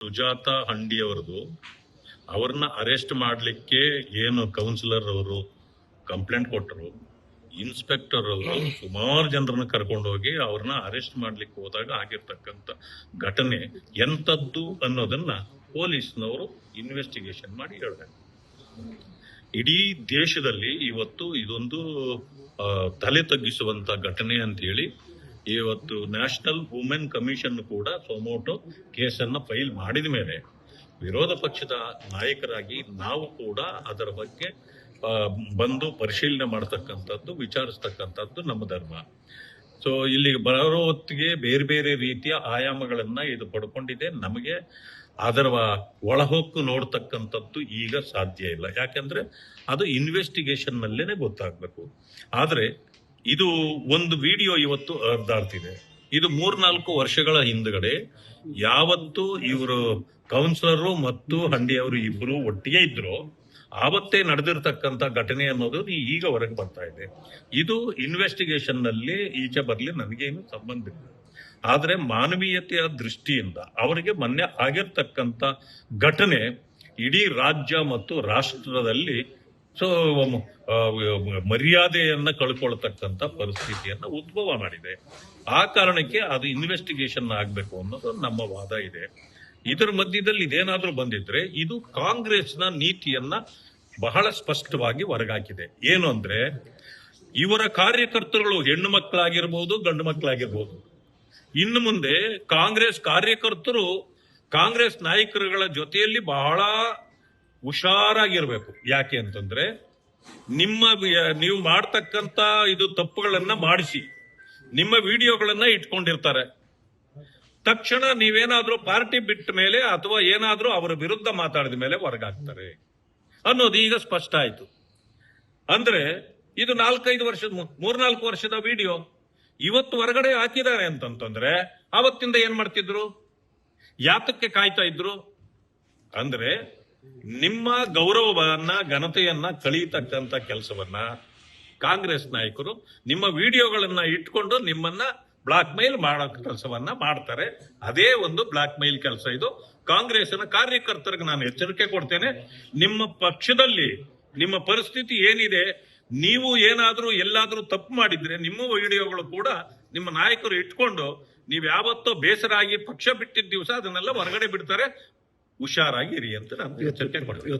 ಸುಜಾತ ಹಂಡಿಯವರದು ಅವ್ರನ್ನ ಅರೆಸ್ಟ್ ಮಾಡಲಿಕ್ಕೆ ಏನು ಕೌನ್ಸಿಲರ್ ಅವರು ಕಂಪ್ಲೇಂಟ್ ಕೊಟ್ಟರು, ಇನ್ಸ್ಪೆಕ್ಟರ್ ಅವರು ಸುಮಾರು ಜನರನ್ನ ಕರ್ಕೊಂಡು ಹೋಗಿ ಅವ್ರನ್ನ ಅರೆಸ್ಟ್ ಮಾಡ್ಲಿಕ್ಕೆ ಹೋದಾಗ ಆಗಿರ್ತಕ್ಕಂಥ ಘಟನೆ ಎಂಥದ್ದು ಅನ್ನೋದನ್ನ ಪೊಲೀಸ್ನವರು ಇನ್ವೆಸ್ಟಿಗೇಷನ್ ಮಾಡಿ ಹೇಳ್ಬೇಕು. ಇಡೀ ದೇಶದಲ್ಲಿ ಇವತ್ತು ಇದೊಂದು ತಲೆ ತಗ್ಗಿಸುವಂತ ಘಟನೆ ಅಂತ ಹೇಳಿ ಇವತ್ತು ನ್ಯಾಷನಲ್ ವುಮೆನ್ ಕಮಿಷನ್ ಕೂಡ ಸೊಮೋಟೋ ಕೇಸನ್ನ ಫೈಲ್ ಮಾಡಿದ ಮೇಲೆ ವಿರೋಧ ಪಕ್ಷದ ನಾಯಕರಾಗಿ ನಾವು ಕೂಡ ಅದರ ಬಗ್ಗೆ ಬಂದು ಪರಿಶೀಲನೆ ಮಾಡತಕ್ಕಂಥದ್ದು, ವಿಚಾರಿಸ್ತಕ್ಕಂಥದ್ದು ನಮ್ಮ ಧರ್ಮ. ಸೊ ಇಲ್ಲಿ ಬರೋ ಹೊತ್ತಿಗೆ ಬೇರೆ ಬೇರೆ ರೀತಿಯ ಆಯಾಮಗಳನ್ನ ಇದು ಪಡ್ಕೊಂಡಿದೆ. ನಮಗೆ ಅದರ ಒಳಹೊಕ್ಕು ನೋಡ್ತಕ್ಕಂಥದ್ದು ಈಗ ಸಾಧ್ಯ ಇಲ್ಲ, ಯಾಕಂದ್ರೆ ಅದು ಇನ್ವೆಸ್ಟಿಗೇಷನ್ ನಲ್ಲೇನೆ ಗೊತ್ತಾಗ್ಬೇಕು. ಆದ್ರೆ ಇದು ಒಂದು ವಿಡಿಯೋ ಇವತ್ತು ಹರಿದಾಡ್ತಿದೆ. ಇದು 3-4 ವರ್ಷಗಳ ಹಿಂದ್ಗಡೆ ಯಾವತ್ತು ಇವರು ಕೌನ್ಸಿಲರು ಮತ್ತು ಹಂಡಿಯವರು ಇಬ್ರು ಒಟ್ಟಿಗೆ ಇದ್ರು ಆವತ್ತೇ ನಡೆದಿರ್ತಕ್ಕಂಥ ಘಟನೆ ಅನ್ನೋದು ಈಗ ಹೊರಗೆ ಬರ್ತಾ ಇದೆ. ಇದು ಇನ್ವೆಸ್ಟಿಗೇಷನ್ ನಲ್ಲಿ ಈಚೆ ಬರ್ಲಿ ನನಗೇನು ಸಂಬಂಧ ಇಲ್ಲ. ಆದ್ರೆ ಮಾನವೀಯತೆಯ ದೃಷ್ಟಿಯಿಂದ ಅವರಿಗೆ ಮೊನ್ನೆ ಆಗಿರ್ತಕ್ಕಂಥ ಘಟನೆ ಇಡೀ ರಾಜ್ಯ ಮತ್ತು ರಾಷ್ಟ್ರದಲ್ಲಿ ಮರ್ಯಾದೆಯನ್ನ ಕಳ್ಕೊಳ್ತಕ್ಕಂಥ ಪರಿಸ್ಥಿತಿಯನ್ನ ಉದ್ಭವ ಮಾಡಿದೆ. ಆ ಕಾರಣಕ್ಕೆ ಅದು ಇನ್ವೆಸ್ಟಿಗೇಷನ್ ಆಗ್ಬೇಕು ಅನ್ನೋದು ನಮ್ಮ ವಾದ ಇದೆ. ಇದರ ಮಧ್ಯದಲ್ಲಿ ಇದೇನಾದ್ರೂ ಬಂದಿದ್ರೆ ಇದು ಕಾಂಗ್ರೆಸ್ನ ನೀತಿಯನ್ನ ಬಹಳ ಸ್ಪಷ್ಟವಾಗಿ ಹೊರಗಾಕಿದೆ. ಏನು ಅಂದ್ರೆ ಇವರ ಕಾರ್ಯಕರ್ತರುಗಳು ಹೆಣ್ಣು ಮಕ್ಕಳಾಗಿರ್ಬೋದು, ಗಂಡು ಮಕ್ಕಳಾಗಿರ್ಬೋದು, ಇನ್ನು ಮುಂದೆ ಕಾಂಗ್ರೆಸ್ ಕಾರ್ಯಕರ್ತರು ಕಾಂಗ್ರೆಸ್ ನಾಯಕರುಗಳ ಜೊತೆಯಲ್ಲಿ ಬಹಳ ಹುಷಾರಾಗಿರ್ಬೇಕು. ಯಾಕೆ ಅಂತಂದ್ರೆ ನೀವು ಮಾಡ್ತಕ್ಕಂತ ಇದು ತಪ್ಪುಗಳನ್ನ ಮಾಡಿಸಿ ನಿಮ್ಮ ವಿಡಿಯೋಗಳನ್ನ ಇಟ್ಕೊಂಡಿರ್ತಾರೆ. ತಕ್ಷಣ ನೀವೇನಾದ್ರೂ ಪಾರ್ಟಿ ಬಿಟ್ಟ ಮೇಲೆ ಅಥವಾ ಏನಾದ್ರೂ ಅವರ ವಿರುದ್ಧ ಮಾತಾಡಿದ ಮೇಲೆ ಹೊರಗಾಗ್ತಾರೆ ಅನ್ನೋದು ಈಗ ಸ್ಪಷ್ಟ ಆಯ್ತು. ಅಂದ್ರೆ ಇದು 3-4 ವರ್ಷದ ವಿಡಿಯೋ ಇವತ್ತು ಹೊರಗಡೆ ಹಾಕಿದ್ದಾರೆ ಅಂತಂತಂದ್ರೆ ಆವತ್ತಿಂದ ಏನ್ ಮಾಡ್ತಿದ್ರು, ಯಾತಕ್ಕೆ ಕಾಯ್ತಾ ಇದ್ರು ಅಂದ್ರೆ ನಿಮ್ಮ ಗೌರವವನ್ನ ಘನತೆಯನ್ನ ಕಳೀತಕ್ಕಂಥ ಕೆಲಸವನ್ನ ಕಾಂಗ್ರೆಸ್ ನಾಯಕರು ನಿಮ್ಮ ವಿಡಿಯೋಗಳನ್ನ ಇಟ್ಕೊಂಡು ನಿಮ್ಮನ್ನ ಬ್ಲಾಕ್ ಮೇಲ್ ಮಾಡೋ ಕೆಲಸವನ್ನ ಮಾಡ್ತಾರೆ. ಅದೇ ಒಂದು ಬ್ಲಾಕ್ ಮೇಲ್ ಕೆಲಸ ಇದು. ಕಾಂಗ್ರೆಸ್ನ ಕಾರ್ಯಕರ್ತರಿಗೆ ನಾನು ಎಚ್ಚರಿಕೆ ಕೊಡ್ತೇನೆ, ನಿಮ್ಮ ಪಕ್ಷದಲ್ಲಿ ನಿಮ್ಮ ಪರಿಸ್ಥಿತಿ ಏನಿದೆ, ನೀವು ಏನಾದ್ರೂ ಎಲ್ಲಾದ್ರೂ ತಪ್ಪು ಮಾಡಿದ್ರೆ ನಿಮ್ಮ ವಿಡಿಯೋಗಳು ಕೂಡ ನಿಮ್ಮ ನಾಯಕರು ಇಟ್ಕೊಂಡು ನೀವು ಯಾವತ್ತೋ ಬೇಸರ ಆಗಿ ಪಕ್ಷ ಬಿಟ್ಟಿದ್ದ ದಿವಸ ಅದನ್ನೆಲ್ಲ ಹೊರಗಡೆ ಬಿಡ್ತಾರೆ. ಹುಷಾರಾಗಿರಿ ಅಂತ ನಾನು ಎಚ್ಚರಿಕೆ ಕೊಡ್ತೀನಿ.